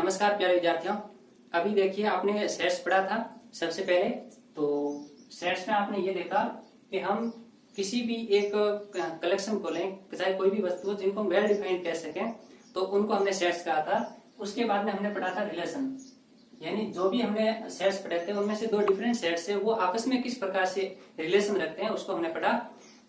नमस्कार प्यारे विद्यार्थियों। अभी देखिए आपने सेट्स पढ़ा था। सबसे पहले तो सेट्स में आपने ये देखा कि हम किसी भी एक कलेक्शन को लें, चाहे कोई भी वस्तु जिनको वेल डिफाइंड कह सकें, तो उनको हमने सेट्स कहा था। उसके बाद में हमने पढ़ा था रिलेशन, यानी जो भी हमने सेट्स पढ़े थे उनमें से दो डिफरेंट सेट्स है वो आपस में किस प्रकार से रिलेशन रखते हैं उसको हमने पढ़ा।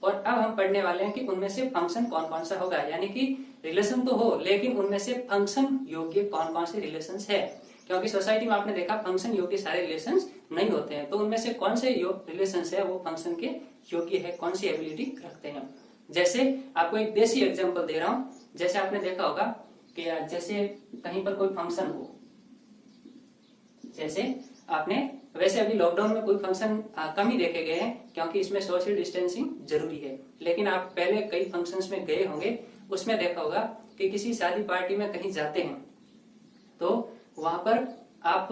और अब हम पढ़ने वाले हैं कि उनमें से फंक्शन कौन कौन सा होगा, यानी कि रिलेशन तो हो लेकिन उनमें से फंक्शन योग्य कौन कौन से रिलेशंस है। क्योंकि सोसाइटी में आपने देखा फंक्शन योग्य सारे रिलेशंस नहीं होते हैं, तो उनमें से कौन से रिलेशंस है वो फंक्शन के योग्य है, कौन सी एबिलिटी रखते हैं। जैसे आपको एक देसी एग्जांपल दे रहा हूं। जैसे आपने देखा होगा कि जैसे कहीं पर कोई फंक्शन हो, जैसे आपने वैसे अभी लॉकडाउन में कोई फंक्शन कम ही देखे गए हैं क्योंकि इसमें सोशल डिस्टेंसिंग जरूरी है, लेकिन आप पहले कई फंक्शंस में गए होंगे, उसमें देखा होगा कि किसी शादी पार्टी में कहीं जाते हैं तो वहां पर आप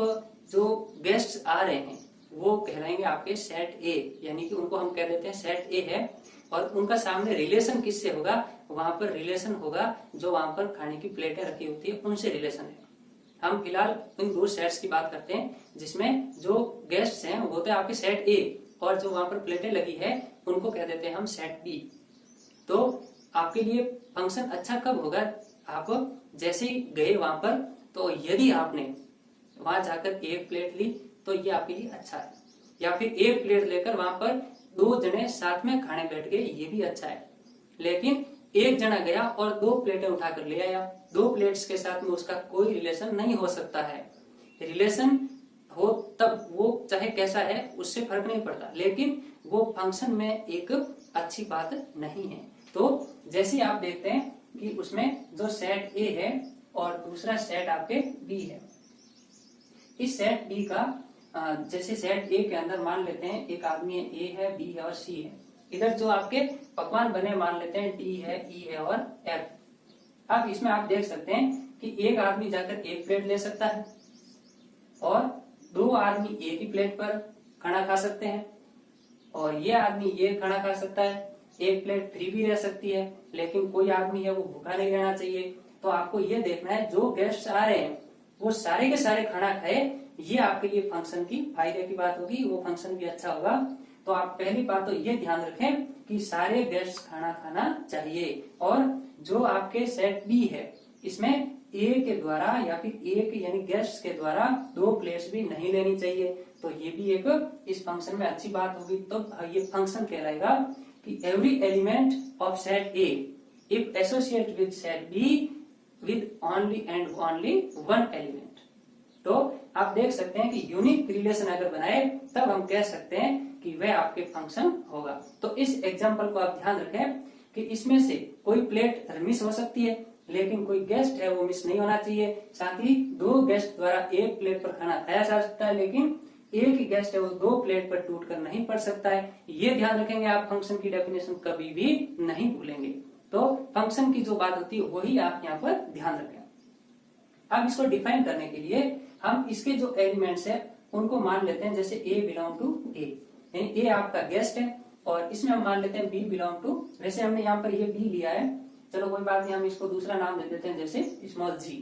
जो गेस्ट्स आ रहे हैं वो कहलाएंगे आपके सेट ए, यानी कि उनको हम कह देते हैं सेट ए है। और उनका सामने रिलेशन किससे होगा, वहां पर रिलेशन होगा जो वहां पर खाने की प्लेटें रखी होती है उनसे रिलेशन है। हम फिलहाल इन दो सेट्स की बात करते हैं जिसमें जो गेस्ट्स हैं वो होते हैं आपके सेट ए और जो वहां पर प्लेटें लगी है उनको कह देते हैं हम सेट बी। तो आपके लिए फंक्शन अच्छा कब होगा, आप जैसे ही गए वहां पर तो यदि आपने वहां जाकर एक प्लेट ली तो ये आपके लिए अच्छा है, या फिर एक प्लेट लेकर वहां पर दो जने साथ में खाने बैठ गए ये भी अच्छा है। लेकिन एक जना गया और दो प्लेटें उठाकर ले आया, दो प्लेट्स के साथ में उसका कोई रिलेशन नहीं हो सकता है। रिलेशन हो तब वो चाहे कैसा है उससे फर्क नहीं पड़ता, लेकिन वो फंक्शन में एक अच्छी बात नहीं है। तो जैसे आप देखते हैं कि उसमें जो सेट ए है और दूसरा सेट आपके बी है। इस सेट बी का जैसे सेट ए के अंदर मान लेते हैं एक आदमी है, ए है, बी है और सी है। इधर जो आपके पकवान बने मान लेते हैं डी है, ई है और एफ। अब इसमें आप देख सकते हैं कि एक आदमी जाकर एक प्लेट ले सकता है और दो आदमी एक ही प्लेट पर खाना खा सकते हैं और ये आदमी ये खाना खा सकता है। एक प्लेट फ्री भी रह सकती है, लेकिन कोई आदमी है वो भूखा नहीं रहना चाहिए। तो आपको ये देखना है जो गेस्ट आ रहे हैं वो सारे के सारे खाना खाए, ये आपके लिए फंक्शन की फायदे की बात होगी, वो फंक्शन भी अच्छा होगा। तो आप पहली बात तो ये ध्यान रखें कि सारे गेस्ट खाना खाना चाहिए। और जो आपके सेट बी है इसमें ए के द्वारा या फिर एक यानी गेस्ट के द्वारा दो प्लेट्स भी नहीं लेनी चाहिए, तो ये भी एक इस फंक्शन में अच्छी बात होगी। तो ये फंक्शन कहलाएगा कि every element of set A if associate with set be with only and only one element. तो आप देख सकते हैं कि यूनिक रिलेशन अगर बनाए तब हम कह सकते हैं कि वह आपके फंक्शन होगा। तो इस एग्जांपल को आप ध्यान रखें कि इसमें से कोई प्लेट मिस हो सकती है लेकिन कोई गेस्ट है वो मिस नहीं होना चाहिए। साथ ही दो गेस्ट द्वारा एक प्लेट पर खाना खाया जा सकता है, लेकिन एक ही गेस्ट है वो दो प्लेट पर टूट कर नहीं पड़ सकता है। ये ध्यान रखेंगे आप, फंक्शन की डेफिनेशन कभी भी नहीं भूलेंगे। तो फंक्शन की जो बात होती है वही आप यहाँ पर ध्यान रखें। अब इसको डिफाइन करने के लिए हम इसके जो एलिमेंट्स है उनको मान लेते हैं, जैसे ए बिलोंग टू ए, यानी ए आपका गेस्ट है और इसमें हम मान लेते हैं बी बिलोंग टू, वैसे हमने यहाँ पर ये बी लिया है, चलो कोई बात नहीं, हम इसको दूसरा नाम दे देते हैं जैसे स्मॉल जी।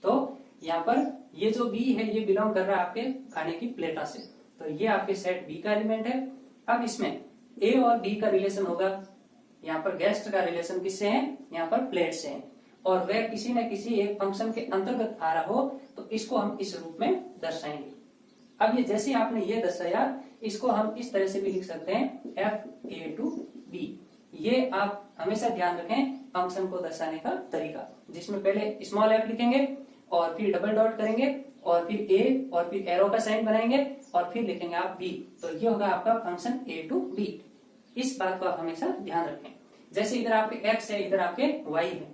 तो यहाँ पर ये जो बी है ये बिलोंग कर रहा है आपके खाने की प्लेटा से, तो ये आपके सेट बी का एलिमेंट है। अब इसमें ए और बी का रिलेशन होगा, यहाँ पर गेस्ट का रिलेशन किससे है, यहाँ पर प्लेट से है, और वह किसी न किसी एक फंक्शन के अंतर्गत आ रहा हो तो इसको हम इस रूप में दर्शाएंगे। अब ये जैसे आपने ये दर्शाया इसको हम इस तरह से भी लिख सकते हैं एफ ए टू बी। ये आप हमेशा ध्यान रखें फंक्शन को दर्शाने का तरीका, जिसमें पहले स्मॉल एफ लिखेंगे और फिर डबल डॉट करेंगे और फिर ए और फिर एरो का साइन बनाएंगे और फिर लिखेंगे आप बी, तो ये होगा आपका फंक्शन ए टू बी। इस बात को आप हमेशा ध्यान रखें। जैसे इधर आपके एक्स है, इधर आपके वाई है,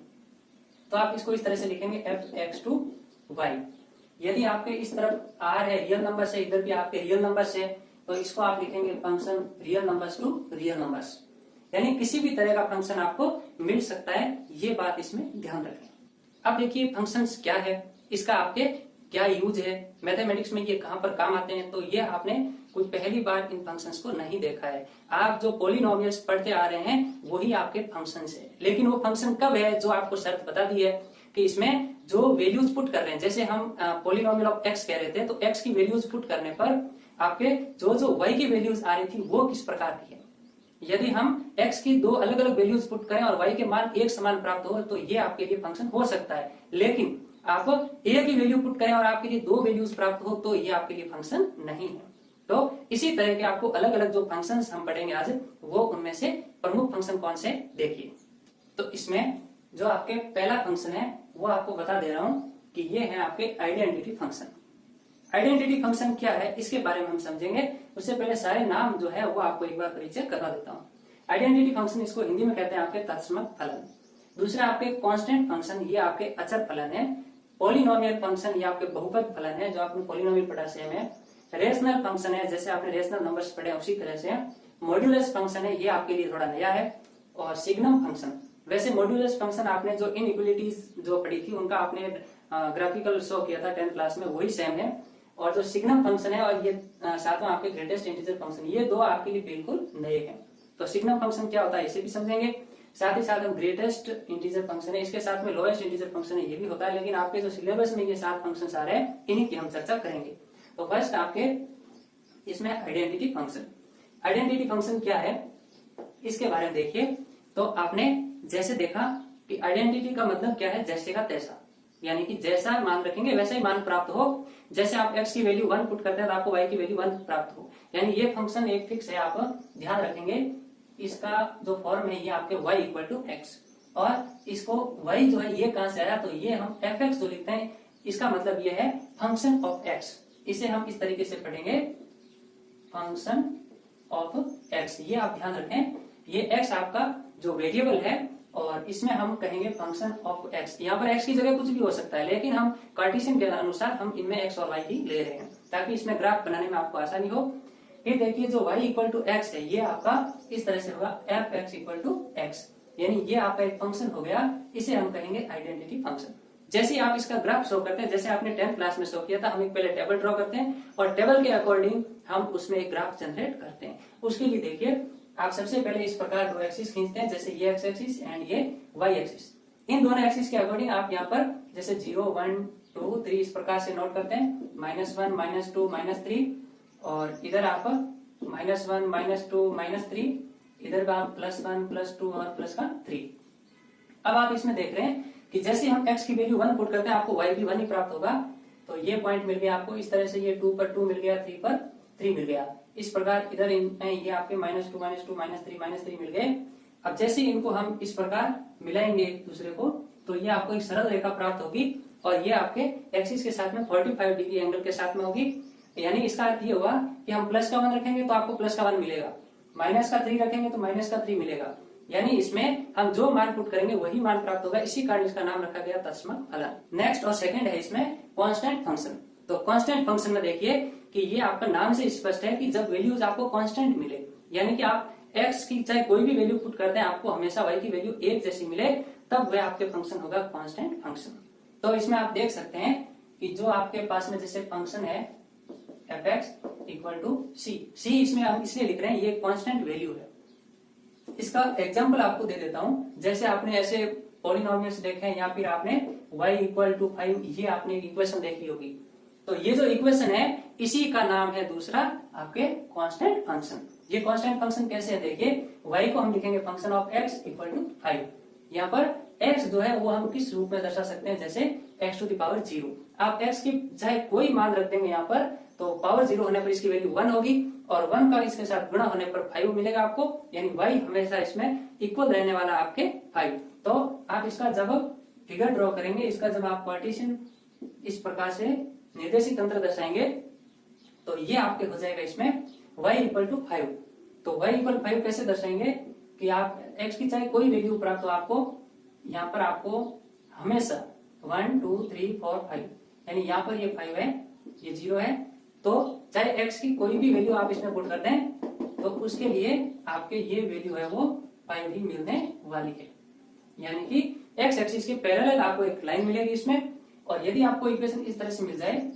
तो आप इसको इस तरह से लिखेंगे एफ एक्स टू वाई। यदि आपके इस तरफ आर है रियल नंबर से, इधर भी आपके रियल नंबर है, तो इसको आप लिखेंगे function real numbers to real numbers, यानी किसी भी तरह का फंक्शन आपको मिल सकता है, ये बात इसमें ध्यान रखें। अब देखिए फंक्शंस क्या है, इसका आपके क्या यूज है, मैथमेटिक्स में ये कहां पर काम आते हैं, तो ये आपने कुछ पहली बार इन फंक्शंस को नहीं देखा है। आप जो पॉलिनोमियल्स पढ़ते आ रहे हैं वही आपके फंक्शंस है, लेकिन वो फंक्शन कब है जो आपको शर्त बता दी है कि इसमें जो वैल्यूज पुट कर रहे हैं, जैसे हम पॉलिनोमियल ऑफ एक्स कह रहे थे, तो एक्स की वैल्यूज पुट करने पर आपके जो जो वाई की वैल्यूज आ रही थी वो किस प्रकार की है। यदि हम x की दो अलग अलग वैल्यूज पुट करें और y के मान एक समान प्राप्त हो तो ये आपके लिए फंक्शन हो सकता है। लेकिन आप a की वैल्यू पुट करें और आपके लिए दो वैल्यूज प्राप्त हो तो ये आपके लिए फंक्शन नहीं है। तो इसी तरह के आपको अलग अलग जो फंक्शंस हम पढ़ेंगे आज, वो उनमें से प्रमुख फंक्शन कौन से देखिए। तो इसमें जो आपके पहला फंक्शन है वो आपको बता दे रहा हूं कि ये है आपके आइडेंटिटी फंक्शन। आइडेंटिटी फंक्शन क्या है इसके बारे में हम समझेंगे, उससे पहले सारे नाम जो है वो आपको एक बार परिचय करवा देता हूँ। आइडेंटिटी फंक्शन, इसको हिंदी में कहते हैं आपके तत्समक फलन। दूसरा आपके कांस्टेंट फंक्शन, ये आपके अचर फलन है। पॉलिनोमियल फंक्शन, ये आपके बहुपद फलन है जो आपने पॉलिनोमियल पढ़ा सेम है। रेशनल फंक्शन है, जैसे आपने रेशनल नंबर्स पढ़े उसी तरह से। मॉड्यूलस फंक्शन है, ये आपके लिए थोड़ा नया है। और सिग्नम फंक्शन, वैसे मॉड्यूलस फंक्शन आपने जो इनइक्वालिटीज जो पढ़ी थी उनका आपने ग्राफिकल शो किया था 10th क्लास में, वही सेम है। और जो सिग्नम फंक्शन है और ये सातवां आपके ग्रेटेस्ट इंटीजर फंक्शन, ये दो आपके लिए बिल्कुल नए हैं। तो सिग्नम फंक्शन क्या होता है इसे भी समझेंगे, साथ ही साथ हम ग्रेटेस्ट इंटीजर फंक्शन है, इसके साथ में लोएस्ट इंटीजर फंक्शन है, ये भी होता है। लेकिन आपके जो सिलेबस में ये 7 फंक्शन आ रहे हैं इन्हीं की हम चर्चा करेंगे। तो फर्स्ट आपके इसमें आइडेंटिटी फंक्शन। आइडेंटिटी फंक्शन क्या है इसके बारे में देखिए। तो आपने जैसे देखा कि आइडेंटिटी का मतलब क्या है, जैसे का तैसा, यानी कि जैसा मान रखेंगे वैसा ही मान प्राप्त हो। जैसे आप x की वैल्यू 1 पुट करते हैं तो आपको y की वैल्यू 1 प्राप्त हो, यानी ये फंक्शन एक फिक्स है। आप ध्यान रखेंगे इसका जो फॉर्म है ये आपके y इक्वल टू एक्स, और इसको y जो है ये कहां से आया, तो ये हम fx जो लिखते हैं इसका मतलब ये है फंक्शन ऑफ x। इसे हम इस तरीके से पढ़ेंगे, फंक्शन ऑफ x। ये आप ध्यान रखें, ये x आपका जो वेरिएबल है और इसमें हम कहेंगे फंक्शन ऑफ x। यहाँ पर x की जगह कुछ भी हो सकता है, लेकिन हम कार्टेशियन के अनुसार हम इनमें x और y ही ले रहे हैं ताकि इसमें ग्राफ बनाने में आपको आसानी हो। फिर देखिए जो y इक्वल टू एक्स है ये आपका इस तरह से होगा f(x) इक्वल टू एक्स, यानी ये आपका एक फंक्शन हो गया, इसे हम कहेंगे आइडेंटिटी फंक्शन। जैसे ही आप इसका ग्राफ शो करते हैं, जैसे आपने 10th क्लास में शो किया था, हम एक पहले टेबल ड्रॉ करते हैं और टेबल के अकॉर्डिंग हम उसमें एक ग्राफ जनरेट करते हैं। उसके लिए देखिए आप सबसे पहले इस प्रकार दो एक्सिस खींचते हैं, जैसे ये एक्स एक्सिस एंड ये वाई एक्सिस। इन दोनों एक्सिस के अकॉर्डिंग आप यहाँ पर जैसे 0 1 2 3 इस प्रकार से नोट करते हैं, -1 -2 -3, और इधर आप -1 -2 -3, इधर का +1 +2 और प्लस का 3। अब आप इसमें देख रहे हैं कि जैसे हम x की वैल्यू 1 पुट करते हैं आपको y भी 1 ही प्राप्त होगा। तो ये पॉइंट मिल गया आपको, इस तरह से ये 2 पर 2 मिल गया, 3 पर 3 मिल गया। इस प्रकार इधर ये आपके -2 -2 -3 मिल गए। अब जैसे इनको हम इस प्रकार मिलाएंगे एक दूसरे को तो ये आपको एक सरल रेखा प्राप्त होगी और ये आपके एक्सिस के साथ में 45 डिग्री एंगल के साथ में होगी। यानी इसका अर्थ ये हुआ कि हम प्लस का 1 रखेंगे तो आपको प्लस का 1 मिलेगा, माइनस का 3 रखेंगे तो माइनस का 3 मिलेगा। यानी इसमें हम जो मान पुट करेंगे वही मान प्राप्त होगा, इसी कारण इसका नाम रखा गया तत्समक फलन। नेक्स्ट और सेकंड है इसमें कांस्टेंट फंक्शन। तो कांस्टेंट फंक्शन में देखिए कि ये आपका नाम से स्पष्ट है कि जब वैल्यूज आपको कांस्टेंट मिले, यानी कि आप x की चाहे कोई भी वैल्यू पुट करते हैं आपको हमेशा y की वैल्यू एक जैसी मिले, तब वह आपके फंक्शन होगा कांस्टेंट फंक्शन। तो इसमें आप देख सकते हैं कि जो आपके पास में जैसे फंक्शन है f(x) इक्वल टू c, इसमें हम इसलिए लिख रहे हैं ये कांस्टेंट वैल्यू है। इसका एग्जाम्पल आपको दे देता हूं, जैसे आपने ऐसे पॉलिनोमियल्स देखे हैं या फिर आपने y इक्वल टू 5 ये आपने इक्वेशन देखी होगी। तो ये जो इक्वेशन है इसी का नाम है दूसरा आपके कांस्टेंट फंक्शन। ये कांस्टेंट फंक्शन कैसे है देखिए, y को हम लिखेंगे function of x equal to 5। यहाँ पर x जो है वो हम किस रूप में दर्शा सकते हैं, जैसे x टू द पावर 0। आप x की चाहे कोई मान रख देंगे यहाँ पर, तो पावर 0 होने पर इसकी वैल्यू 1 होगी और 1 का इसके साथ गुणा होने पर 5 मिलेगा आपको, यानी y हमेशा इसमें इक्वल रहने वाला आपके 5। तो आप इसका जब फिगर ड्रॉ करेंगे, इसका जब आप पार्टीशन इस प्रकार से निर्देशित तंत्र दर्शाएंगे तो ये आपके हो जाएगा इसमें y इक्वल टू 5। तो y इक्वल 5 कैसे दर्शाएंगे कि आप x की चाहे कोई वैल्यू प्राप्त हो आपको, यहाँ पर आपको हमेशा 1 2 3 4 5, यानी यहाँ पर ये 5 है ये 0 है, तो चाहे x की कोई भी वैल्यू आप इसमें पुट कर दें तो उसके लिए आपके ये वैल्यू है वो 5 ही मिलने वाली है। यानी कि x एक्सिस के पैरेलल आपको एक लाइन मिलेगी इसमें, और यदि आपको इक्वेशन इस तरह से मिल जाए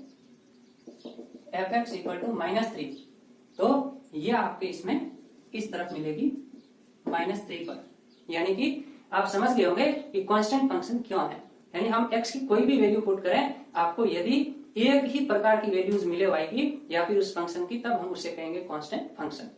f(x) इक्वल टू -3, तो ये आपके इसमें इस तरफ मिलेगी -3 पर। यानी कि आप समझ गए होंगे कि कांस्टेंट फंक्शन क्यों है। यानी हम x की कोई भी वैल्यू पुट करें, आपको यदि एक ही प्रकार की वैल्यूज मिले y की या फिर उस फंक्शन की, तब हम उसे कहेंगे कांस्टेंट फंक्शन।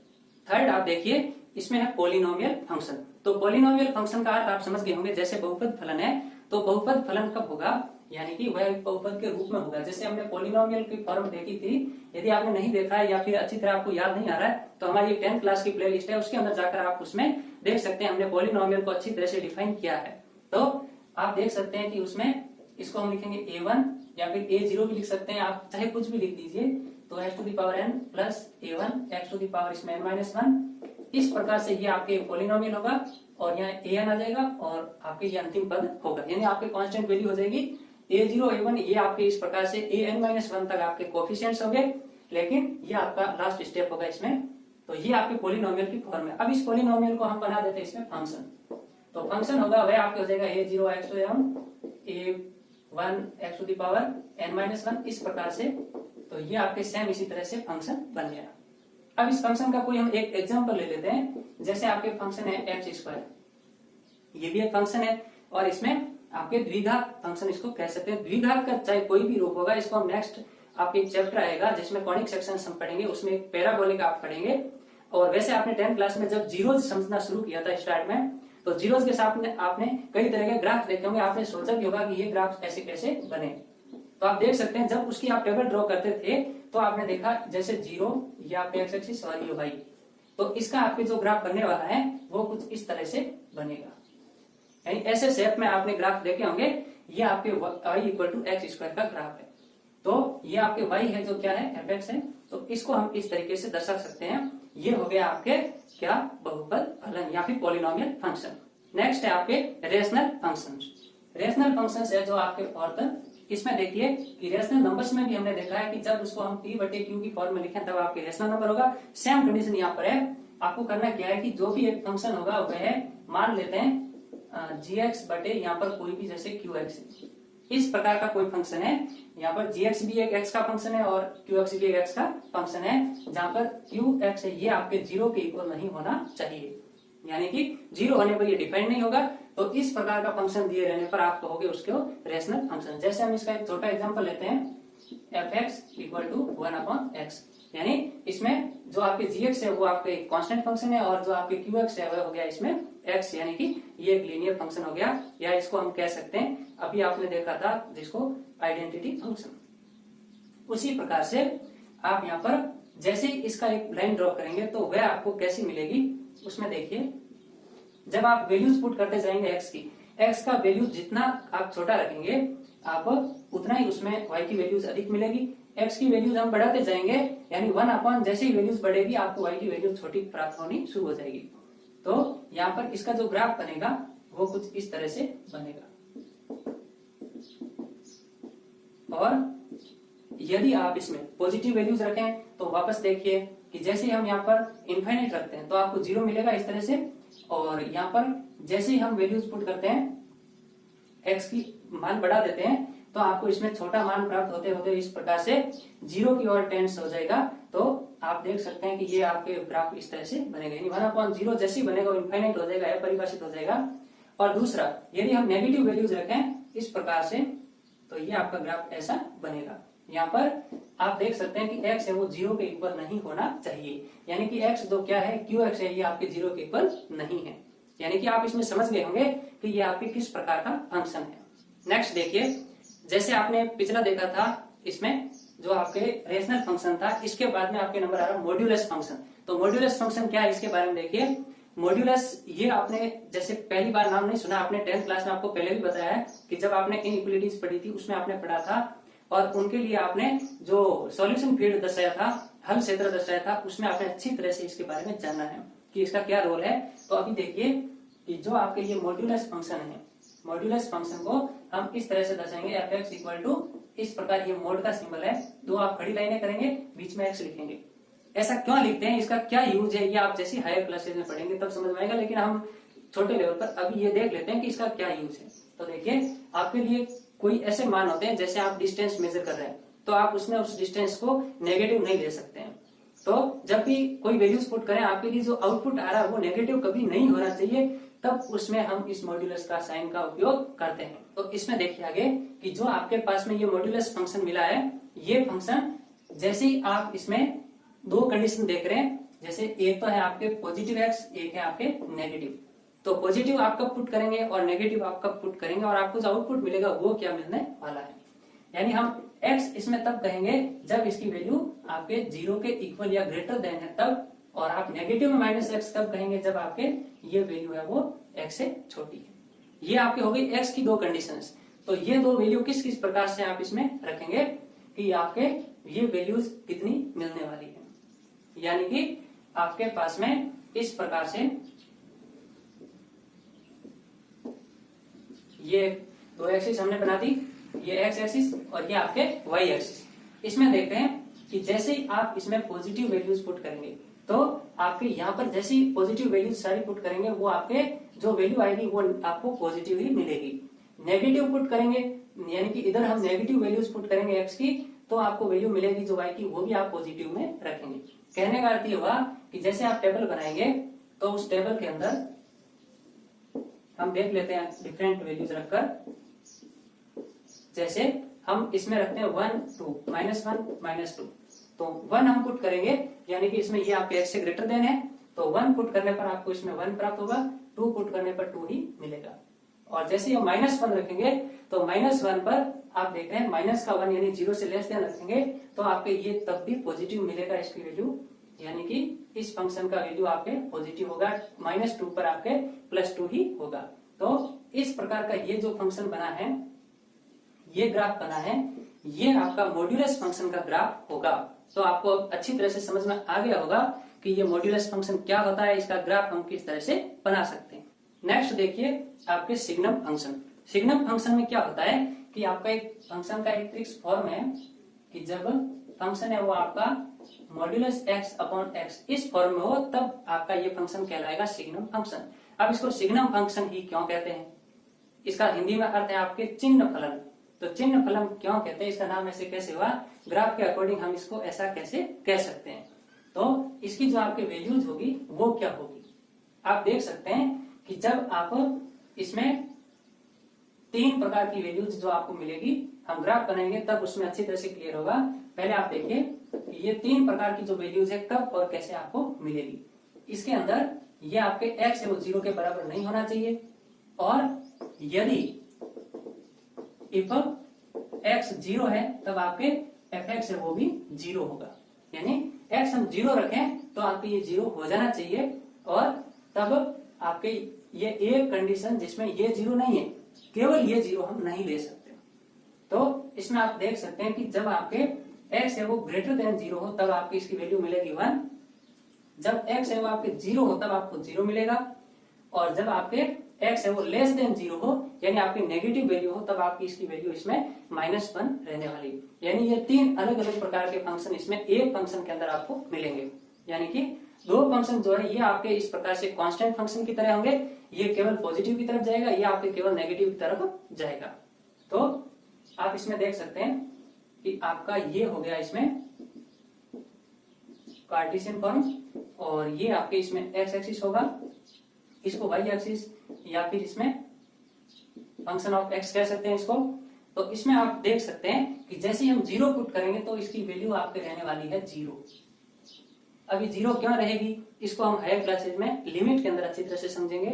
थर्ड आप देखिए, इसमें है पॉलिनोमियल फंक्शन। तो पॉलिनोमियल फंक्शन का अर्थ आप समझ गए होंगे, जैसे बहुपद फलन है तो बहुपद फलन कब होगा, यानी कि वह बहुपद के रूप में होगा। जैसे हमने पॉलिनोमियल की फॉर्म देखी थी, यदि आपने नहीं देखा है या फिर अच्छी तरह आपको याद नहीं आ रहा है तो हमारी 10th क्लास की प्लेलिस्ट है, उसके अंदर जाकर आप उसमें देख सकते हैं, हमने पॉलिनोमियल को अच्छी तरह से डिफाइन किया है। तो आप देख सकते हैं कि उसमें इसको हम लिखेंगे a1 या फिर a0 भी लिख सकते हैं, आप चाहे कुछ भी लिख दीजिए। तो x to the power n plus a1 x to the power इसमें n-1, इस प्रकार से ये आपके पॉलिनोमियल होगा और यहाँ an आ जाएगा और आपके ये अंतिम पद होगा, यानी आपके कांस्टेंट वैल्यू हो जाएगी a0 a1। ये आपके इस प्रकार से an-1 तक आपके कोफिशिएंट्स होंगे, लेकिन ये आपका लास्ट स्टेप होगा इसमें। तो ये आपके पॉलिनोमियल की फॉर्म है। अब इस पॉलिनोमियल को हम बना देते हैं इसमें फंक्शन। तो फंक्शन होगा वह आपके हो जाएगा a0 x to a1 x to the power n-1, इस प्रकार से। तो ये आपके सेम इसी तरह से फंक्शन बन गया। अब इस फंक्शन का कोई हम एक एग्जांपल ले लेते हैं। जैसे आपके फंक्शन है x², ये भी एक फंक्शन है और इसमें आपके द्विघात फंक्शन इसको कह सकते हैं। द्विघात का चाहे कोई भी रूप होगा, इसको हम नेक्स्ट आपके एक चैप्टर आएगा जिसमें कॉनिक सेक्शंस हम पढ़ेंगे, उसमें एक पैराबोलिक आप पढ़ेंगे। और वैसे आपने 10th क्लास में जब जीरोज समझना शुरू किया था स्टार्ट में, तो जीरोज के साथ में आपने कई तरह के ग्राफ देखे होंगे, आपने सोचा भी होगा कि ये ग्राफ ऐसे कैसे बने। तो आप देख सकते हैं जब उसकी आप टेबल ड्रॉ करते थे तो आपने देखा जैसे 0 ये आपके एक्स एक्सिस और ये वाई, तो इसका आपके जो ग्राफ बनने वाला है वो कुछ इस तरह से बनेगा, यानी ऐसे शेप में आपने ग्राफ देखे होंगे। ये आपके y इक्वल टू x² का ग्राफ है। तो ये आपके y है जो क्या है fx है, तो इसको हम इस तरीके से दर्शा सकते हैं। ये हो गया आपके क्या, बहुपद फलन या फिर पॉलिनोमियल फंक्शन। नेक्स्ट है आपके रेशनल फंक्शंस। रेशनल फंक्शंस है जो आपके ऑर्थन, इसमें देखिए कि रेशनल नंबर्स में भी हमने देखा है कि जब उसको हम p/q की फॉर्म में लिखें तब आपके रेशनल नंबर होगा। सेम कंडीशन यहाँ पर है। आपको करना क्या है कि जो भी एक फंक्शन होगा वह मान लेते हैं gx बटे यहाँ पर कोई भी जैसे qx, इस प्रकार का कोई फंक्शन है। यहाँ पर gx भी एक x का फंक्शन है और qx भी एक x का फंक्शन है, जहाँ पर qx है ये आपके 0 के इक्वल नहीं होना चाहिए, यानी कि 0 होने पर ये डिफाइन नहीं होगा। तो इस प्रकार का फंक्शन दिए रहने पर आप कहोगे उसको रेशनल फंक्शन। जैसे हम इसका एक छोटा एग्जांपल लेते हैं, fx इक्वल टू 1/x, यानी इसमें जो आपके gx है वो आपके कांस्टेंट फंक्शन है और जो आपके qx है वह हो गया इसमें x, यानी कि ये एक लीनियर फंक्शन हो गया, या इसको हम कह सकते हैं अभी आपने देखा था जिसको आइडेंटिटी फंक्शन। उसी प्रकार से आप यहाँ पर जैसे इसका एक लाइन ड्रॉ करेंगे तो वह आपको कैसी मिलेगी, उसमें देखिए जब आप वैल्यूज पुट करते जाएंगे x की, x का वैल्यू जितना आप छोटा रखेंगे आप उतना ही उसमें y की वैल्यूज अधिक मिलेगी। x की वैल्यूज हम बढ़ाते जाएंगे, यानी 1/, जैसे ही वैल्यूज बढ़ेगी आपको y की वैल्यू छोटी प्राप्त होनी शुरू हो जाएगी। तो यहाँ पर इसका जो ग्राफ बनेगा वो कुछ इस तरह से बनेगा। और यदि आप इसमें पॉजिटिव वैल्यूज रखें तो वापस देखिए कि जैसे हम यहाँ पर इनफाइनाइट रखते हैं तो आपको 0 मिलेगा इस तरह से, और यहाँ पर जैसे ही हम वैल्यूज पुट करते हैं x की मान बढ़ा देते हैं तो आपको इसमें छोटा मान प्राप्त होते होते इस प्रकार से 0 की ओर टेंड्स हो जाएगा। तो आप देख सकते हैं कि ये आपके ग्राफ इस तरह से बनेगा, यानी 1/0 जैसे ही बनेगा इनफाइनाइट हो जाएगा, अपरिभाषित हो जाएगा। और दूसरा यदि हम नेगेटिव वैल्यूज रखें इस प्रकार से तो ये आपका ग्राफ ऐसा बनेगा। यहाँ पर आप देख सकते हैं कि x है वो 0 के इक्वल नहीं होना चाहिए, यानी कि x जो क्या है qx है ये आपके 0 के इक्वल नहीं है, यानी कि आप इसमें समझ गए होंगे कि ये आपके किस प्रकार का फंक्शन है। नेक्स्ट देखिए, जैसे आपने पिछला देखा था इसमें जो आपके रेशनल फंक्शन था, इसके बाद में आपके नंबर आ रहा मॉड्यूलस फंक्शन। तो मॉड्यूलस फंक्शन क्या है इसके बारे में देखिए। मॉड्यूलस ये आपने जैसे पहली बार नाम नहीं सुना, आपने 10th क्लास में आपको पहले भी बताया है कि जब आपने इनइक्वालिटीज पढ़ी थी उसमें आपने पढ़ा था और उनके लिए आपने जो सॉल्यूशन फील्ड दर्शाया था, हल क्षेत्र दर्शाया था, उसमें आपने अच्छी तरह से इसके बारे में जानना है कि इसका क्या रोल है। तो अभी देखिए कि जो आपके ये मॉड्यूलस फंक्शन है, मॉड्यूलस फंक्शन को हम इस तरह से दर्शाएंगे fx इक्वल टू इस प्रकार, ये मोड का सिंबल है, दो आप खड़ी लाइनें करेंगे बीच में x लिखेंगे। ऐसा क्यों लिखते हैं, इसका क्या यूज है, ये आप जैसे हायर क्लासेज में पढ़ेंगे तब समझ में आएगा, लेकिन हम छोटे लेवल पर अभी ये देख लेते हैं कि इसका क्या यूज है। तो देखिए आपके लिए कोई ऐसे मान होते हैं जैसे आप डिस्टेंस मेजर कर रहे हैं तो आप उसमें उस डिस्टेंस को नेगेटिव नहीं ले सकते हैं। तो जब भी कोई वैल्यूज पुट करें आपके लिए जो आउटपुट आ रहा है वो नेगेटिव कभी नहीं होना चाहिए, तब उसमें हम इस मॉड्यूलस का साइन का उपयोग करते हैं। तो इसमें देखिए आगे कि जो आपके पास में ये मॉड्यूलस फंक्शन मिला है, ये फंक्शन जैसे ही आप इसमें दो कंडीशन देख रहे हैं, जैसे एक तो है आपके पॉजिटिव एक्स, एक है आपके नेगेटिव। तो पॉजिटिव आप कब पुट करेंगे और नेगेटिव आप कब पुट करेंगे और आपको जो आउटपुट मिलेगा वो क्या मिलने वाला है। यानी हम x इसमें तब कहेंगे जब इसकी वैल्यू आपके 0 के इक्वल या ग्रेटर देन है तब, और आप नेगेटिव में माइनस एक्स तब कहेंगे जब आपके ये वैल्यू है वो x से छोटी है। ये आपके हो गई x की दो कंडीशंस। तो ये दो वैल्यू किस किस प्रकार से आप इसमें रखेंगे कि आपके ये वैल्यूज कितनी मिलने वाली है। यानी कि आपके पास में इस प्रकार से ये दो एक्सिस हमने बना दी, ये एक्स एक्सिस और ये आपके वाई एक्सिस। इसमें देखते हैं कि जैसे ही आप इसमें पॉजिटिव वैल्यूज पुट करेंगे तो आपके यहाँ पर जैसी पॉजिटिव वैल्यूज सारी पुट करेंगे वो आपके जो वैल्यू आएगी वो आपको पॉजिटिव ही मिलेगी। नेगेटिव पुट करेंगे यानी कि इधर हम नेगेटिव वैल्यूज पुट करेंगे एक्स की, तो आपको वैल्यू मिलेगी जो वाई की वो भी आप पॉजिटिव में रखेंगे। कहने का अर्थ ये हुआ कि जैसे आप टेबल बनाएंगे तो उस टेबल के अंदर हम देख लेते हैं डिफरेंट वैल्यूज रखकर। जैसे हम इसमें रखते हैं 1 2 -1 -2, तो 1 हम पुट करेंगे यानी कि इसमें ये आपके x से ग्रेटर देन है, तो 1 पुट करने पर आपको इसमें 1 प्राप्त होगा, 2 पुट करने पर 2 ही मिलेगा। और जैसे हम -1 रखेंगे तो -1 पर आप देख रहे हैं माइनस का 1 यानी 0 से लेस देन रखेंगे तो आपके ये तब भी पॉजिटिव मिलेगा इसकी वैल्यू, यानी कि इस फंक्शन का वैल्यू आपके पॉजिटिव होगा। -2 पर आपके +2 ही होगा। तो इस प्रकार का ये जो फंक्शन बना है, ये ग्राफ बना है, ये आपका मॉड्यूलस फंक्शन का ग्राफ होगा। तो आपको अच्छी तरह से समझ में आ गया होगा कि ये मॉड्यूलस फंक्शन क्या होता है, इसका ग्राफ हम किस तरह से बना सकते हैं। नेक्स्ट देखिए आपके सिग्नम फंक्शन। सिग्नम फंक्शन में क्या होता है कि आपका एक फंक्शन का एक फिक्स फॉर्म है कि जब फंक्शन है वो आपका मॉड्यूलस x अपॉन x इस फॉर्म में हो तब आपका ये फंक्शन कहलाएगा सिग्नम फंक्शन। अब इसको सिग्नम फंक्शन ही क्यों कहते हैं, इसका हिंदी में अर्थ है आपके चिन्ह फलन। तो चिन्ह फलन क्यों कहते हैं, इसका नाम ऐसे कैसे हुआ, ग्राफ के अकॉर्डिंग हम इसको ऐसा कैसे कह सकते हैं। तो इसकी जो आपके वैल्यूज होगी वो क्या होगी, आप देख सकते हैं कि जब आप इसमें 3 प्रकार की वैल्यूज जो आपको मिलेगी, हम ग्राफ बनाएंगे तब उसमें अच्छी तरह से क्लियर होगा। पहले आप देखिए कि ये 3 प्रकार की जो वैल्यूज है कब और कैसे आपको मिलेगी। इसके अंदर ये आपके x है वो 0 के बराबर नहीं होना चाहिए, और यदि इफ x 0 है तब आपके fx है वो भी 0 होगा। यानी x हम 0 रखें तो आपके ये 0 हो जाना चाहिए, और तब आपके ये एक कंडीशन जिसमें ये 0 नहीं है, केवल ये 0 हम नहीं ले सकते। तो इसमें आप देख सकते हैं कि जब आपके x है वो ग्रेटर देन 0 हो तब आपकी इसकी वैल्यू मिलेगी 1, जब x है वो आपके 0 हो तब आपको 0 मिलेगा, और जब आपके x है वो लेस देन 0 हो यानी आपकी नेगेटिव वैल्यू हो तब आपकी इसकी वैल्यू इसमें -1 रहने वाली है। यानी ये 3 अलग अलग प्रकार के फंक्शन इसमें एक फंक्शन के अंदर आपको मिलेंगे। यानी कि 2 फंक्शन जो है ये आपके इस प्रकार से कांस्टेंट फंक्शन की तरह होंगे, ये केवल पॉजिटिव की तरफ जाएगा, ये आपके केवल नेगेटिव की तरफ जाएगा। तो आप इसमें देख सकते हैं कि आपका ये हो गया इसमें कार्टेशियन फॉर्म, और ये आपके इसमें x एक्सिस होगा, इसको y एक्सिस या फिर इसमें फंक्शन ऑफ x कह सकते हैं इसको। तो इसमें आप देख सकते हैं कि जैसे ही हम 0 पुट करेंगे तो इसकी वैल्यू आपके रहने वाली है 0। अभी 0 क्यों रहेगी, इसको हम हायर क्लासेज में लिमिट के अंदर अच्छी तरह से समझेंगे।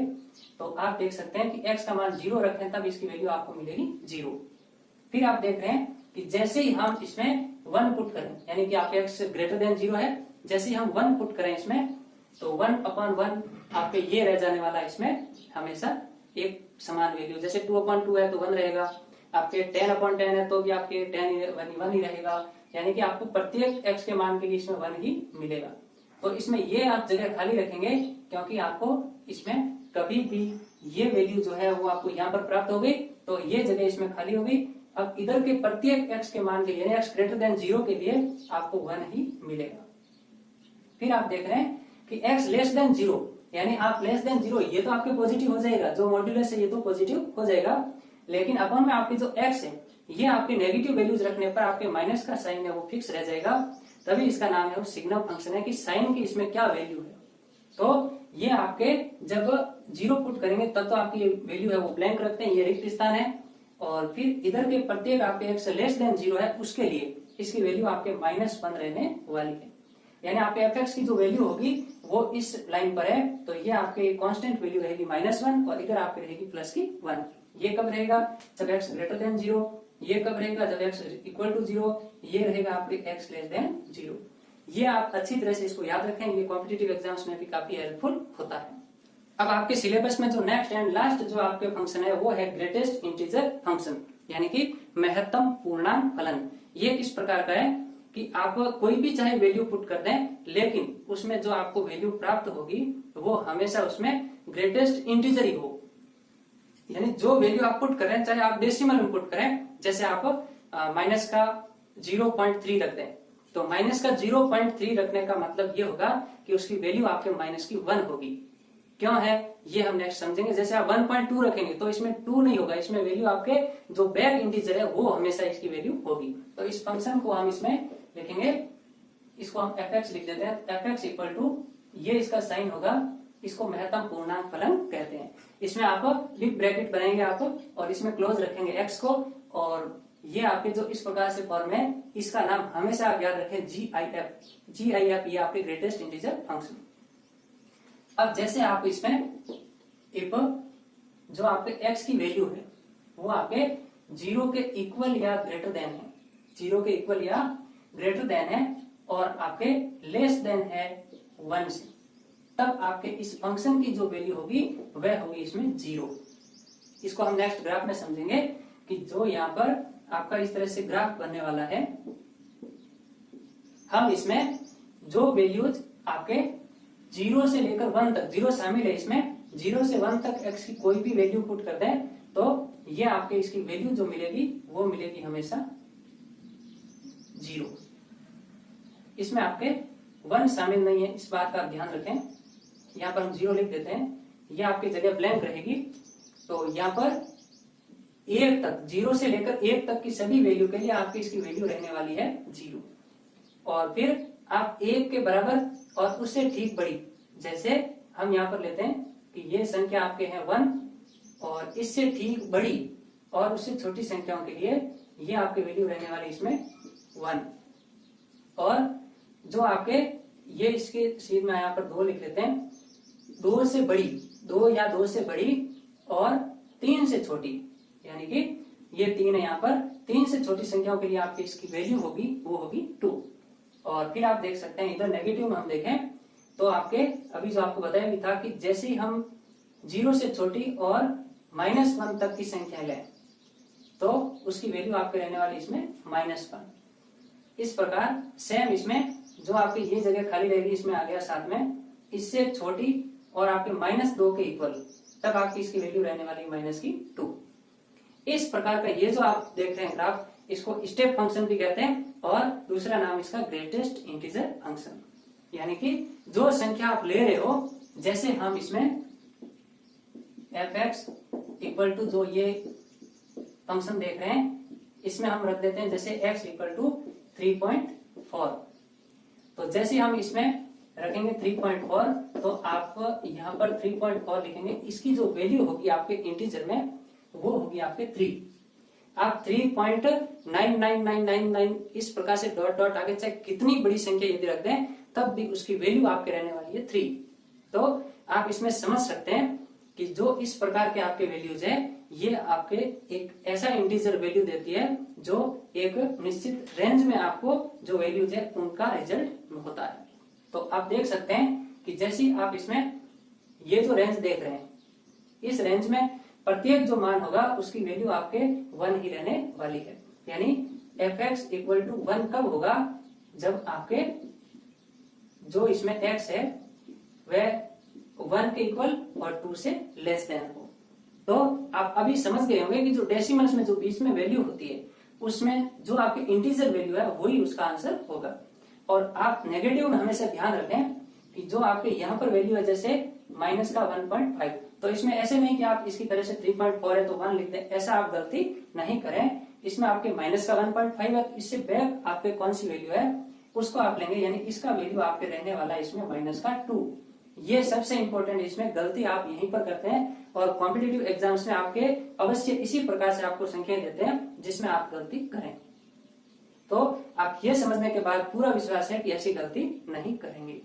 तो आप देख सकते हैं कि x का मान 0 रखें तब इसकी वैल्यू आपको मिलेगी 0। फिर आप देख रहे हैं कि जैसे ही हम इसमें 1 पुट करें, यानी कि आपके x ग्रेटर देन 0 है, जैसे ही हम 1 पुट करें इसमें तो 1/1 आपके ये रह जाने वाला इसमें हमेशा एक समान वैल्यू। जैसे 2/2 है तो 1 रहेगा, आपके 10/10 है तो भी आपके 1 ही रहेगा, यानी कि आपको प्रत्येक x के मान के लिए इसमें 1 ही मिलेगा। तो इसमें ये आप जगह खाली रखेंगे क्योंकि आपको इसमें कभी भी ये वैल्यू जो है वो आपको यहाँ पर प्राप्त हो गई तो ये जगह इसमें खाली हो गई। अब इधर के प्रत्येक x के मान के लिए x ग्रेटर देन 0 के लिए आपको 1 ही मिलेगा। फिर आप देख रहे हैं कि x लेस देन 0 यानी आप लेस देन 0 ये तो आपके पॉजिटिव हो जाएगा, जो मॉड्यूलस है ये तो पॉजिटिव हो जाएगा, लेकिन अपन में आपकी जो x है ये आपके नेगेटिव वैल्यूज रखने पर आपके माइनस का साइन है वो फिक्स रह जाएगा, तभी इसका नाम है वो सिग्नम फंक्शन है कि साइन की इसमें क्या वैल्यू है। तो ये आपके जब 0 पुट करेंगे तब तो आपकी वैल्यू है वो ब्लैंक रखते हैं, ये रिक्त स्थान है। और फिर इधर के प्रत्येक आपके x लेस देन 0 है उसके लिए इसकी वैल्यू आपके -1 रहने वाली है। यानी आपके fx की जो वैल्यू होगी वो इस लाइन पर है, तो ये आपके कांस्टेंट वैल्यू रहेगी -1 और इधर आपके रहेगी +1। ये कब रहेगा? जब x ग्रेटर देन 0। ये कब रहेगा? जब x इक्वल टू 0। ये रहेगा आपके x लेस देन 0। ये आप अच्छी तरह से इसको याद रखें, ये कॉम्पिटिटिव एग्जाम्स में भी काफी हेल्पफुल होता है। अब आपके सिलेबस में जो नेक्स्ट एंड लास्ट जो आपके फंक्शन है वो है ग्रेटेस्ट इंटीजर फंक्शन, यानी कि महत्तम पूर्णांक फलन। ये इस प्रकार का है कि आप कोई भी चाहे वैल्यू पुट कर दें, लेकिन उसमें जो आपको वैल्यू प्राप्त होगी वो हमेशा उसमें ग्रेटेस्ट इंटीजर ही हो। यानी जो वैल्यू आप पुट करें, चाहे आप डेसिमल में पुट करें, जैसे आप माइनस का 0.3 रख दें, तो माइनस का 0.3 रखने का मतलब ये होगा कि उसकी वैल्यू आपके माइनस की 1 होगी। क्यों है ये हम नेक्स्ट समझेंगे। जैसे आप 1.2 रखेंगे तो इसमें 2 नहीं होगा, इसमें वैल्यू आपके जो बैक इंटीजर है वो हमेशा इसकी वैल्यू होगी। तो इस फंक्शन को हम इसमें लिखेंगे, इसको हम fx लिख देते हैं। fx इक्वल टू ये इसका साइन होगा, इसको महत्तम पूर्णांक फलन कहते हैं। इसमें आप लिप ब्रैकेट बनाएंगे आप और इसमें क्लोज रखेंगे x को, और ये आपके जो इस प्रकार से फॉर्म है इसका नाम हमेशा आप याद रखें GIF। ये आपके ग्रेटेस्ट इंटीजर फंक्शन। अब जैसे आप इसमें इफ जो आपके x की वैल्यू है वो आपके 0 के इक्वल या ग्रेटर देन है, 0 के इक्वल या ग्रेटर देन है और आपके लेस देन है 1 से, तब आपके इस फंक्शन की जो वैल्यू होगी वह होगी इसमें 0। इसको हम नेक्स्ट ग्राफ में समझेंगे कि जो यहाँ पर आपका इस तरह से ग्राफ बनने वाला है, हम इसमें जो वैल्यूज आपके 0 से लेकर 1 तक, 0 शामिल है इसमें, 0 से 1 तक x की कोई भी वैल्यू पुट कर दें तो ये आपके इसकी वैल्यू जो मिलेगी वो मिलेगी हमेशा 0। इसमें आपके 1 शामिल नहीं है, इस बात का ध्यान रखें। यहाँ पर हम 0 लिख देते हैं, ये आपकी जगह ब्लैंक रहेगी। तो यहाँ पर 1 तक, 0 से लेकर 1 तक की सभी वैल्यू के लिए आपकी इसकी वैल्यू रहने वाली है 0। और फिर आप 1 के बराबर और उससे ठीक बड़ी, जैसे हम यहाँ पर लेते हैं कि ये संख्या आपके हैं 1 और इससे ठीक बड़ी और उससे छोटी संख्याओं के लिए ये आपकी वैल्यू रहने वाली इसमें 1। और जो आपके ये इसके सीध में यहाँ पर 2 लिख लेते हैं, 2 से बड़ी, 2 या 2 से बड़ी और 3 से छोटी, यानी कि ये 3 है यहाँ पर, 3 से छोटी संख्याओं के लिए आपकी इसकी वैल्यू होगी वो होगी 2। और फिर आप देख सकते हैं इधर नेगेटिव में हम देखें तो आपके अभी जो आपको बताया भी था कि जैसे ही हम 0 से छोटी और -1 तक की संख्या लें तो उसकी वैल्यू आपके रहने वाली इसमें -1। इस प्रकार सेम इसमें जो आपकी ये जगह खाली रहेगी इसमें आ गया साथ में, इससे छोटी और आपके -2 के इक्वल तब आपकी इसकी वैल्यू रहने वाली -2। इस प्रकार का ये जो आप देख रहे हैं ग्राफ, इसको स्टेप फंक्शन भी कहते हैं और दूसरा नाम इसका ग्रेटेस्ट इंटीजर फंक्शन। यानी कि जो संख्या आप ले रहे हो, जैसे हम इसमें fx इक्वल टू जो ये फंक्शन देख रहे हैं इसमें हम रख देते हैं जैसे x इक्वल टू 3.4। तो जैसे हम इसमें रखेंगे 3.4 तो आप यहाँ पर 3.4 लिखेंगे, इसकी जो वैल्यू होगी आपके इंटीजर में वो होगी आपके 3। आप 3.99999 इस प्रकार से डॉट डॉट आगे चाहे कितनी बड़ी संख्या यदि रख दें तब भी उसकी वैल्यू आपके रहने वाली है 3। तो आप इसमें समझ सकते हैं कि जो इस प्रकार के आपके वैल्यूज है ये आपके एक ऐसा इंटीजर वैल्यू देती है जो एक निश्चित रेंज में आपको जो वैल्यूज है उनका रिजल्ट होता है। तो आप देख सकते हैं कि जैसे आप इसमें ये जो रेंज देख रहे हैं, इस रेंज में प्रत्येक जो मान होगा उसकी वैल्यू आपके 1 ही रहने वाली है। यानी fx इक्वल टू 1 कब होगा? जब आपके जो इसमें x है वह 1 के इक्वल और 2 से लेस देन हो। तो आप अभी समझ गए होंगे कि जो डेसिमल्स में जो बीच में वैल्यू होती है उसमें जो आपकी इंटीजर वैल्यू है वही उसका आंसर होगा। और आप नेगेटिव में हमेशा ध्यान रखें कि जो आपके यहाँ पर वैल्यू है जैसे माइनस का 1.5, तो इसमें ऐसे नहीं कि आप इसकी तरह से 3.4 है तो 1 लिख दें, ऐसा आप गलती नहीं करें। इसमें आपके माइनस का 1.5 है, इससे बैक आपके कौन सी वैल्यू है उसको आप लेंगे, यानी इसका वैल्यू आपके रहने वाला है इसमें -2। ये सबसे इंपॉर्टेंट, इसमें गलती आप यहीं पर करते हैं और कॉम्पिटिटिव एग्जाम्स में आपके अवश्य इसी प्रकार से आपको संख्याएं देते हैं जिसमें आप गलती करें। तो आप ये समझने के बाद पूरा विश्वास है कि ऐसी गलती नहीं करेंगे।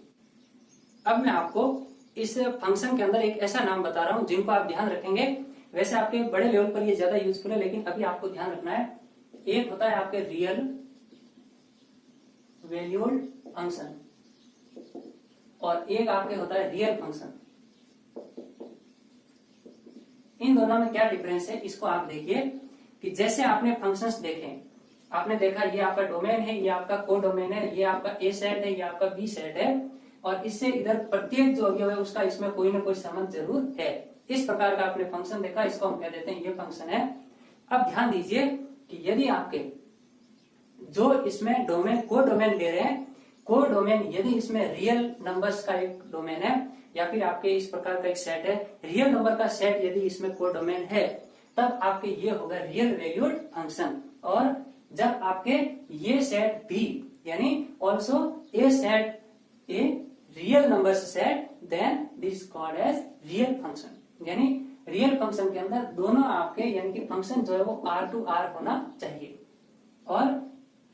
अब मैं आपको इस फंक्शन के अंदर एक ऐसा नाम बता रहा हूं जिनको आप ध्यान रखेंगे। वैसे आपके बड़े लेवल पर ये ज्यादा यूजफुल है, लेकिन अभी आपको ध्यान रखना है। एक होता है आपके रियल वैल्यूड फंक्शन और एक आपके होता है रियल फंक्शन। इन दोनों में क्या डिफरेंस है इसको आप देखिए कि जैसे आपने फंक्शंस देखे, आपने देखा ये आपका डोमेन है, ये आपका कोडोमेन है, ये आपका ए सेट है, ये आपका बी सेट है और इससे इधर प्रत्येक जो अवयव है उसका इसमें कोई ना कोई संबंध जरूर है। इस प्रकार का आपने फंक्शन देखा, इसको हम कह देते हैं ये फंक्शन है। अब ध्यान दीजिए कि यदि आपके जो इसमें डोमेन कोडोमेन ले रहे हैं, कोडोमेन यदि इसमें रियल नंबर्स का एक डोमेन है या फिर आपके इस प्रकार का एक सेट है, रियल नंबर का सेट यदि इसमें कोडोमेन है, तब आपके ये होगा रियल वैल्यूड फंक्शन। और जब आपके ये सेट भी यानी also a set a real numbers set, then this called as real function. यानी रियल फंक्शन के अंदर दोनों आपके यानी कि फंक्शन जो है वो R to R होना चाहिए। और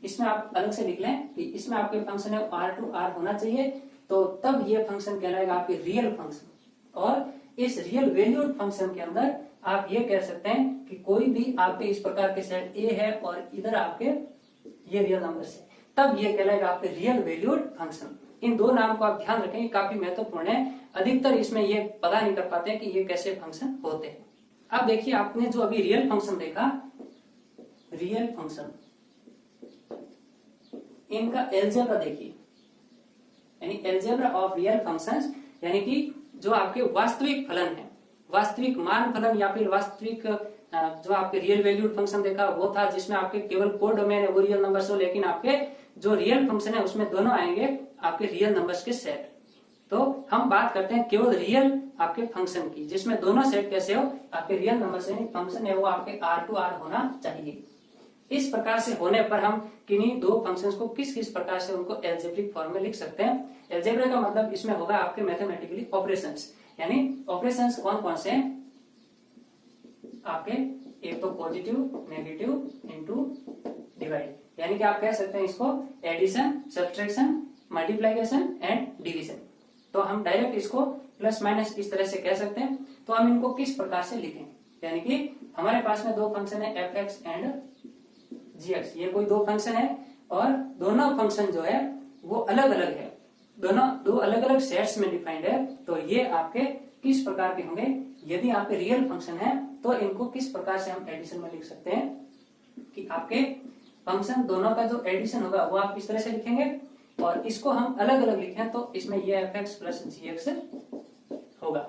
इसमें आप अलग से लिख लें कि इसमें आपके फंक्शन है R to R होना चाहिए, तो तब ये फंक्शन कहलाएगा आपके रियल फंक्शन। और इस रियल वैल्यूड फंक्शन के अंदर आप ये कह सकते हैं कि कोई भी आपके इस प्रकार के सेट ए है और इधर आपके ये रियल नंबर है, तब ये कहलाएगा आपके रियल वैल्यूड फंक्शन। इन दो नाम को आप ध्यान रखेंगे, काफी महत्वपूर्ण है। अधिकतर इसमें ये पता नहीं कर पाते कि ये कैसे फंक्शन होते हैं। अब देखिए आपने जो अभी रियल फंक्शन देखा, रियल फंक्शन इनका एल्जेब्रा देखिए, यानी एल्जेब्रा ऑफ रियल फंक्शंस, यानी कि जो आपके वास्तविक फलन है, वास्तविक मान फलन या फिर वास्तविक जो आपके रियल वैल्यूड फंक्शन देखा वो था जिसमें आपके केवल कोडोमेन है वो रियल नंबर्स हो, लेकिन आपके जो रियल फंक्शन है उसमें दोनों आएंगे आपके रियल नंबर्स के सेट। तो हम बात करते हैं केवल रियल आपके फंक्शन की, जिसमें दोनों सेट कैसे हो, आपके रियल नंबर से फंक्शन है वो आपके R to R होना चाहिए। इस प्रकार से होने पर हम किन्हीं दो फंक्शंस को किस किस प्रकार से उनको एल्जेब्रिक फॉर्म में लिख सकते हैं। एल्जेब्रा का मतलब इसमें होगा आपके मैथमेटिकली ऑपरेशंस, यानी ऑपरेशंस कौन कौन से हैं आपके, एक तो पॉजिटिव, नेगेटिव इनटू डिवाइड, यानी कि आप कह सकते हैं इसको addition, subtraction, multiplication and division. तो हम डायरेक्ट इसको प्लस माइनस इस तरह से कह सकते हैं। तो हम इनको किस प्रकार से लिखें, यानी कि हमारे पास में दो फंक्शन है fx एंड gx, ये कोई दो फंक्शन है और दोनों फंक्शन जो है वो अलग अलग है, दोनों दो अलग अलग सेट्स में डिफाइंड है। तो ये आपके किस प्रकार के होंगे, यदि आपके रियल फंक्शन है तो इनको किस प्रकार से हम एडिशन में लिख सकते हैं कि आपके फंक्शन दोनों का जो एडिशन होगा वो आप इस तरह से लिखेंगे और इसको हम अलग अलग लिखें तो इसमें ये fx प्लस gx होगा।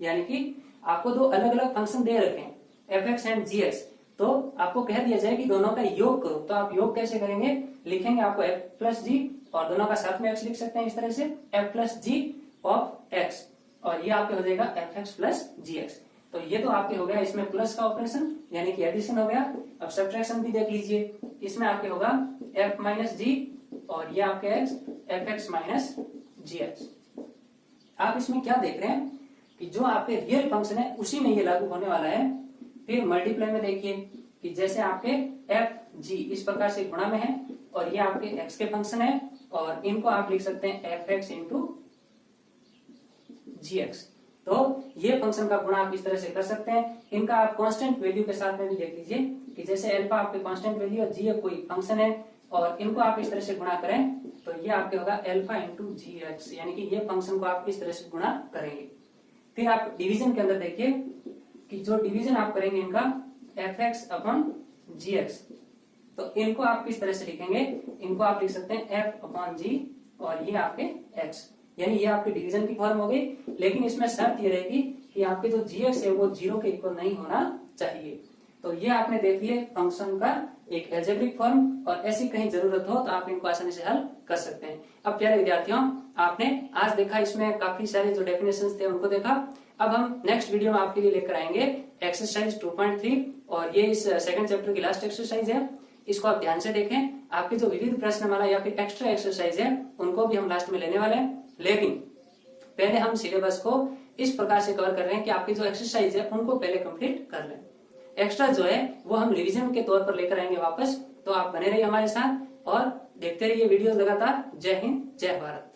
यानी कि आपको दो अलग अलग फंक्शन दे रखे हैं fx एंड gx, तो आपको कह दिया जाए कि दोनों का योग करो, तो आप योग कैसे करेंगे, लिखेंगे आपको f प्लस g और दोनों का साथ में x लिख सकते हैं इस तरह से f plus g of x, और ये आपके हो जाएगा fx प्लस gx। तो ये तो आपके हो गया इसमें प्लस का ऑपरेशन यानी कि एडिशन हो गया। अब सब्ट्रैक्शन भी देख लीजिए, इसमें आपके होगा f माइनस जी और ये आपके x fx माइनस gx। आप इसमें क्या देख रहे हैं कि जो आपके रियल फंक्शन है उसी में ये लागू होने वाला है। फिर मल्टीप्लाई में देखिए कि जैसे आपके f g इस प्रकार से गुणा में है और ये आपके x के फंक्शन है और इनको आप लिख सकते हैं fx इंटू gx। तो ये फंक्शन का गुणा आप इस तरह से कर सकते हैं। इनका आप कांस्टेंट वैल्यू के साथ में भी देख लीजिए कि जैसे अल्फा आपके कांस्टेंट वैल्यू और जी कोई फंक्शन है और इनको आप इस तरह से गुणा करें तो ये आपके होगा अल्फा इंटू gx, यानी कि ये फंक्शन को आप इस तरह से गुणा करेंगे। फिर आप डिवीजन के अंदर देखिए कि जो डिवीजन आप करेंगे इनका fx अपॉन gx, तो इनको आप किस तरह से लिखेंगे, इनको आप लिख सकते हैं f अपॉन g और ये आपके x, यानी ये आपके डिवीजन की फॉर्म हो गई। लेकिन इसमें शर्त ये रहेगी कि आपके जो gx है वो 0 के इक्वल नहीं होना चाहिए। तो ये आपने देख लिए फंक्शन का एक एल्जेब्रिक फॉर्म, और ऐसी कहीं जरूरत हो तो आप इनको आसानी से हल कर सकते हैं। अब प्यारे विद्यार्थियों, आपने आज देखा इसमें काफी सारे जो डेफिनेशंस थे उनको देखा। अब हम नेक्स्ट वीडियो में आपके लिए लेकर आएंगे एक्सरसाइज 2.3 और ये इस सेकंड चैप्टर की लास्ट एक्सरसाइज है। इसको आप ध्यान से देखें। आपके जो विविध प्रश्नमाला या फिर एक्स्ट्रा एक्सरसाइज है उनको भी हम लास्ट में लेने वाले हैं, लेकिन पहले हम सिलेबस को इस प्रकार से कवर कर रहे हैं कि आपकी जो एक्सरसाइज है उनको पहले कंप्लीट कर लें। एक्स्ट्रा जो है वो हम रिवीजन के तौर पर लेकर आएंगे वापस। तो आप बने रहिए हमारे साथ और देखते रहिए वीडियो लगातार। जय हिंद, जय भारत।